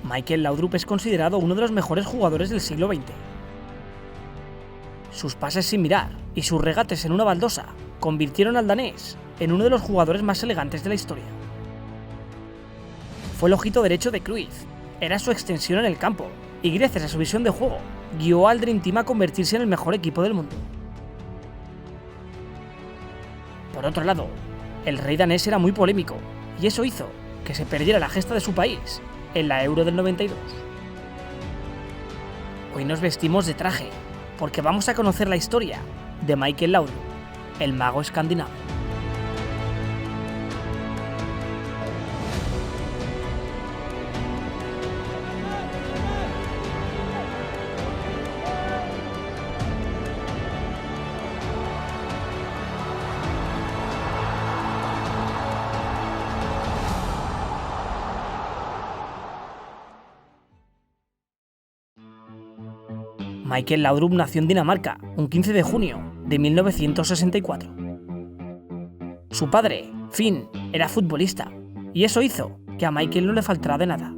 Michael Laudrup es considerado uno de los mejores jugadores del siglo XX. Sus pases sin mirar y sus regates en una baldosa convirtieron al danés en uno de los jugadores más elegantes de la historia. Fue el ojito derecho de Cruyff, era su extensión en el campo y gracias a su visión de juego guió al Dream Team a convertirse en el mejor equipo del mundo. Por otro lado, el rey danés era muy polémico y eso hizo que se perdiera la gesta de su país en la Euro del 92. Hoy nos vestimos de traje porque vamos a conocer la historia de Michael Laudrup, el mago escandinavo. Michael Laudrup nació en Dinamarca un 15 de junio de 1964. Su padre, Finn, era futbolista y eso hizo que a Michael no le faltara de nada.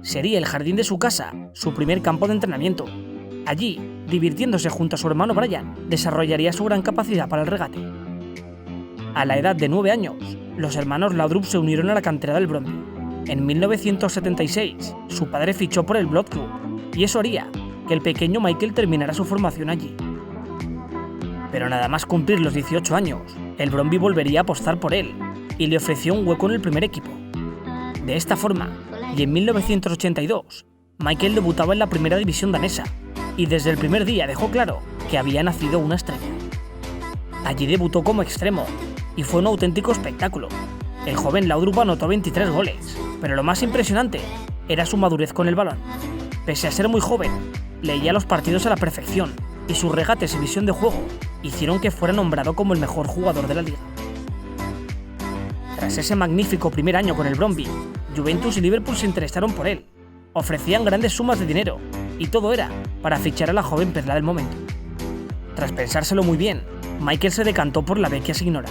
Sería el jardín de su casa su primer campo de entrenamiento. Allí, divirtiéndose junto a su hermano Brian, desarrollaría su gran capacidad para el regate. A la edad de 9 años, los hermanos Laudrup se unieron a la cantera del Brøndby. En 1976, su padre fichó por el Blått Club y eso haría que el pequeño Michael terminara su formación allí. Pero nada más cumplir los 18 años, el Brøndby volvería a apostar por él y le ofreció un hueco en el primer equipo. De esta forma, y en 1982, Michael debutaba en la primera división danesa y desde el primer día dejó claro que había nacido una estrella. Allí debutó como extremo y fue un auténtico espectáculo. El joven Laudrup anotó 23 goles, pero lo más impresionante era su madurez con el balón. Pese a ser muy joven, leía los partidos a la perfección y sus regates y visión de juego hicieron que fuera nombrado como el mejor jugador de la liga. Tras ese magnífico primer año con el Brøndby, Juventus y Liverpool se interesaron por él, ofrecían grandes sumas de dinero y todo era para fichar a la joven perla del momento. Tras pensárselo muy bien, Michael se decantó por la vecchia signora.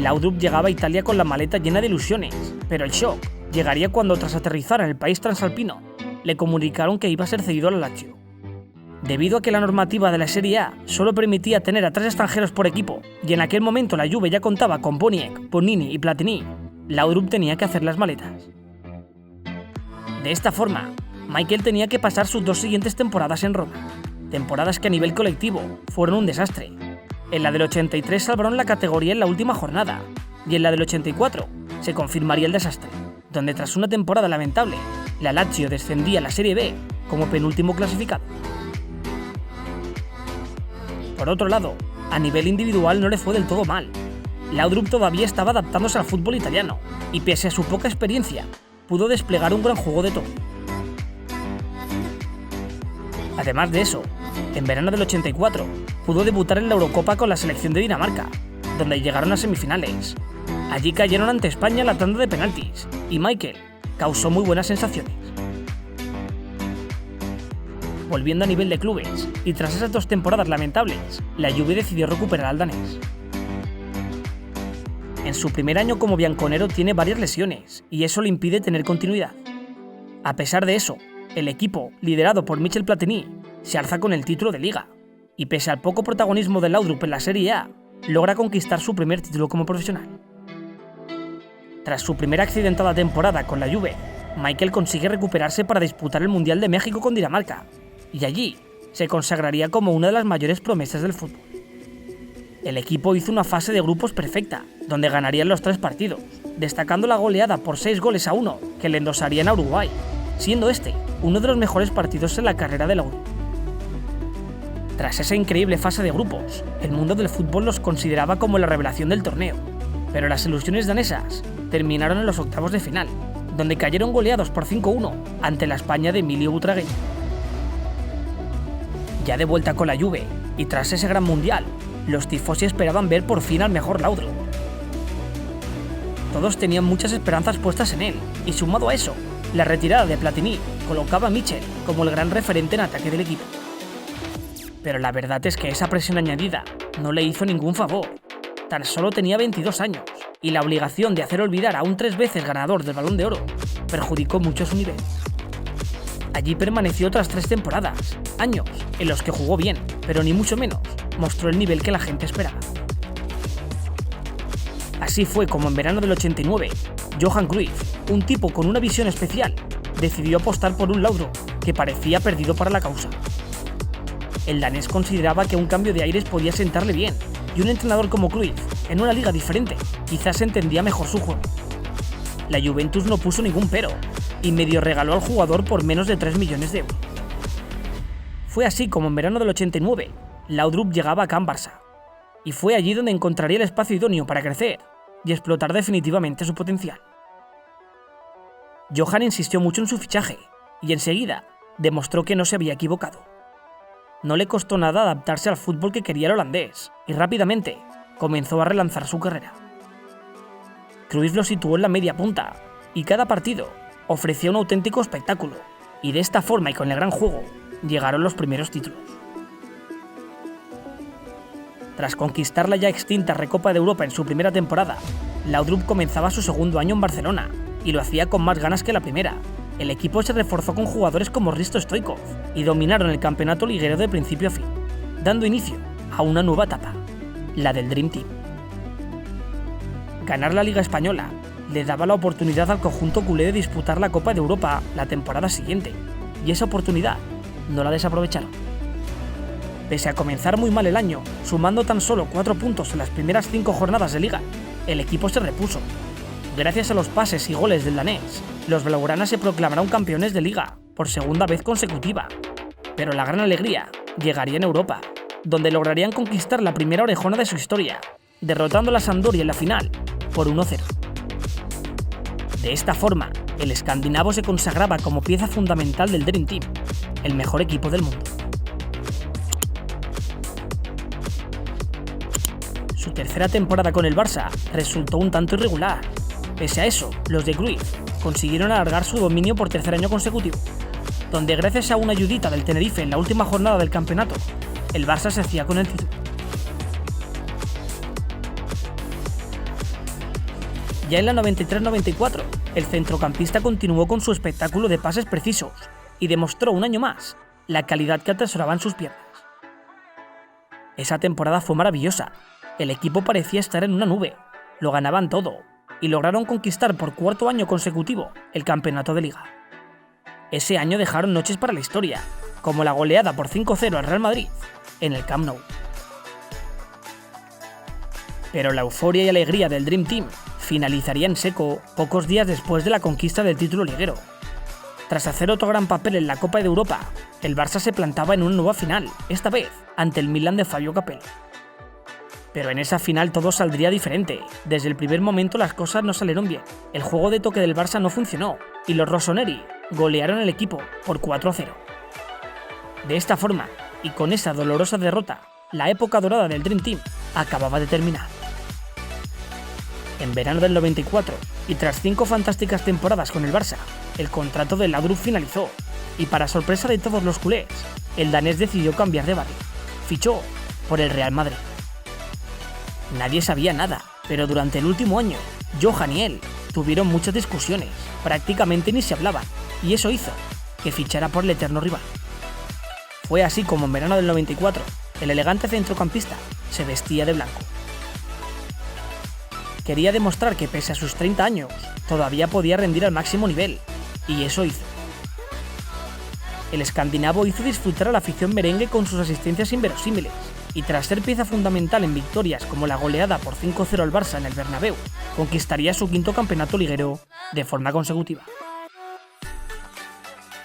Laudrup llegaba a Italia con la maleta llena de ilusiones, pero el shock llegaría cuando tras aterrizar en el país transalpino le comunicaron que iba a ser cedido al Lazio. Debido a que la normativa de la Serie A solo permitía tener a 3 extranjeros por equipo, y en aquel momento la Juve ya contaba con Boniek, Bonini y Platini, Laudrup tenía que hacer las maletas. De esta forma, Michael tenía que pasar sus 2 siguientes temporadas en Roma, temporadas que a nivel colectivo fueron un desastre. En la del 83 salvaron la categoría en la última jornada, y en la del 84 se confirmaría el desastre, donde tras una temporada lamentable, la Lazio descendía a la Serie B como penúltimo clasificado. Por otro lado, a nivel individual no le fue del todo mal. Laudrup todavía estaba adaptándose al fútbol italiano y pese a su poca experiencia, pudo desplegar un gran juego de toque. Además de eso, en verano del 84, pudo debutar en la Eurocopa con la selección de Dinamarca, donde llegaron a semifinales. Allí cayeron ante España en la tanda de penaltis y Michael causó muy buenas sensaciones. Volviendo a nivel de clubes, y tras esas 2 temporadas lamentables, la Juve decidió recuperar al danés. En su primer año como bianconero tiene varias lesiones, y eso le impide tener continuidad. A pesar de eso, el equipo, liderado por Michel Platini, se alza con el título de Liga, y pese al poco protagonismo de Laudrup en la Serie A, logra conquistar su primer título como profesional. Tras su primera accidentada temporada con la Juve, Michael consigue recuperarse para disputar el Mundial de México con Dinamarca, y allí se consagraría como una de las mayores promesas del fútbol. El equipo hizo una fase de grupos perfecta, donde ganarían los 3 partidos, destacando la goleada por 6-1 que le endosarían a Uruguay, siendo este uno de los mejores partidos en la carrera de Laudrup. Tras esa increíble fase de grupos, el mundo del fútbol los consideraba como la revelación del torneo, pero las ilusiones danesas terminaron en los octavos de final, donde cayeron goleados por 5-1 ante la España de Emilio Butragueño. Ya de vuelta con la Juve, y tras ese gran mundial, los tifosi esperaban ver por fin al mejor Laudrup. Todos tenían muchas esperanzas puestas en él, y sumado a eso, la retirada de Platini colocaba a Michel como el gran referente en ataque del equipo. Pero la verdad es que esa presión añadida no le hizo ningún favor. Tan solo tenía 22 años, y la obligación de hacer olvidar a un 3 veces ganador del Balón de Oro perjudicó mucho su nivel. Allí permaneció otras 3 temporadas, años en los que jugó bien, pero ni mucho menos mostró el nivel que la gente esperaba. Así fue como en verano del 89, Johan Cruyff, un tipo con una visión especial, decidió apostar por un Laudrup que parecía perdido para la causa. El danés consideraba que un cambio de aires podía sentarle bien, y un entrenador como Cruyff, en una liga diferente, quizás entendía mejor su juego. La Juventus no puso ningún pero, y medio regaló al jugador por menos de 3 millones de euros. Fue así como en verano del 89, Laudrup llegaba a Can Barça, y fue allí donde encontraría el espacio idóneo para crecer y explotar definitivamente su potencial. Johan insistió mucho en su fichaje, y enseguida demostró que no se había equivocado. No le costó nada adaptarse al fútbol que quería el holandés, y rápidamente comenzó a relanzar su carrera. Cruyff lo situó en la media punta, y cada partido ofrecía un auténtico espectáculo, y de esta forma y con el gran juego, llegaron los primeros títulos. Tras conquistar la ya extinta Recopa de Europa en su primera temporada, Laudrup comenzaba su segundo año en Barcelona, y lo hacía con más ganas que la primera. El equipo se reforzó con jugadores como Hristo Stoichkov, y dominaron el campeonato liguero de principio a fin, dando inicio a una nueva etapa, la del Dream Team. Ganar la Liga Española le daba la oportunidad al conjunto culé de disputar la Copa de Europa la temporada siguiente, y esa oportunidad no la desaprovecharon. Pese a comenzar muy mal el año, sumando tan solo 4 puntos en las primeras 5 jornadas de liga, el equipo se repuso. Gracias a los pases y goles del danés, los blaugrana se proclamaron campeones de liga por segunda vez consecutiva. Pero la gran alegría llegaría en Europa, donde lograrían conquistar la primera orejona de su historia, derrotando a la Sampdoria en la final por 1-0. De esta forma, el escandinavo se consagraba como pieza fundamental del Dream Team, el mejor equipo del mundo. Su tercera temporada con el Barça resultó un tanto irregular. Pese a eso, los de Cruyff consiguieron alargar su dominio por tercer año consecutivo, donde gracias a una ayudita del Tenerife en la última jornada del campeonato, el Barça se hacía con el título. Ya en la 93-94, el centrocampista continuó con su espectáculo de pases precisos y demostró un año más la calidad que atesoraban sus piernas. Esa temporada fue maravillosa. El equipo parecía estar en una nube, lo ganaban todo y lograron conquistar por cuarto año consecutivo el campeonato de liga. Ese año dejaron noches para la historia, como la goleada por 5-0 al Real Madrid en el Camp Nou. Pero la euforia y alegría del Dream Team finalizaría en seco pocos días después de la conquista del título liguero. Tras hacer otro gran papel en la Copa de Europa, el Barça se plantaba en una nueva final, esta vez ante el Milan de Fabio Capello. Pero en esa final todo saldría diferente. Desde el primer momento las cosas no salieron bien. El juego de toque del Barça no funcionó y los rossoneri golearon al equipo por 4-0. De esta forma, y con esa dolorosa derrota, la época dorada del Dream Team acababa de terminar. En verano del 94, y tras 5 fantásticas temporadas con el Barça, el contrato de Laudrup finalizó, y para sorpresa de todos los culés, el danés decidió cambiar de barrio. Fichó por el Real Madrid. Nadie sabía nada, pero durante el último año, Johan y él tuvieron muchas discusiones, prácticamente ni se hablaban, y eso hizo que fichara por el eterno rival. Fue así como en verano del 94, el elegante centrocampista se vestía de blanco. Quería demostrar que pese a sus 30 años, todavía podía rendir al máximo nivel, y eso hizo. El escandinavo hizo disfrutar a la afición merengue con sus asistencias inverosímiles, y tras ser pieza fundamental en victorias como la goleada por 5-0 al Barça en el Bernabéu, conquistaría su 5º campeonato liguero de forma consecutiva.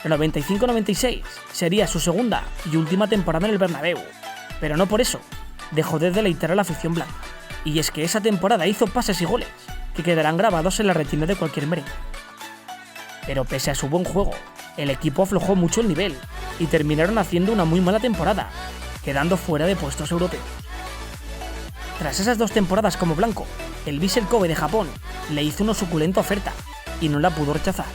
El 95-96 sería su segunda y última temporada en el Bernabéu, pero no por eso dejó de deleitar a la afición blanca. Y es que esa temporada hizo pases y goles que quedarán grabados en la retina de cualquier merengue. Pero pese a su buen juego, el equipo aflojó mucho el nivel y terminaron haciendo una muy mala temporada, quedando fuera de puestos europeos. Tras esas 2 temporadas como blanco, el Vissel Kobe de Japón le hizo una suculenta oferta y no la pudo rechazar.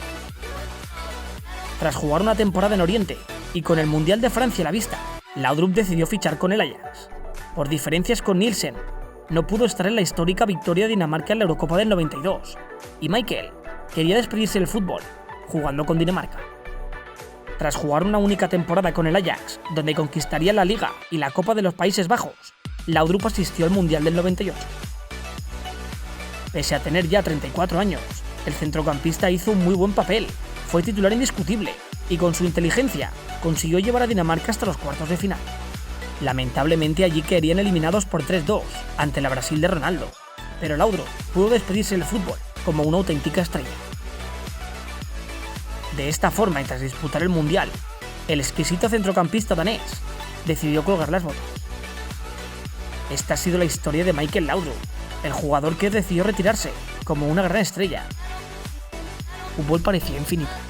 Tras jugar una temporada en Oriente y con el Mundial de Francia a la vista, Laudrup decidió fichar con el Ajax. Por diferencias con Nielsen, no pudo estar en la histórica victoria de Dinamarca en la Eurocopa del 92, y Michael quería despedirse del fútbol, jugando con Dinamarca. Tras jugar una única temporada con el Ajax, donde conquistaría la Liga y la Copa de los Países Bajos, Laudrup asistió al Mundial del 98. Pese a tener ya 34 años, el centrocampista hizo un muy buen papel, fue titular indiscutible y con su inteligencia consiguió llevar a Dinamarca hasta los cuartos de final. Lamentablemente allí quedarían eliminados por 3-2 ante la Brasil de Ronaldo, pero Laudrup pudo despedirse del fútbol como una auténtica estrella. De esta forma, y tras disputar el Mundial, el exquisito centrocampista danés decidió colgar las botas. Esta ha sido la historia de Michael Laudrup, el jugador que decidió retirarse como una gran estrella. Fútbol parecía infinito.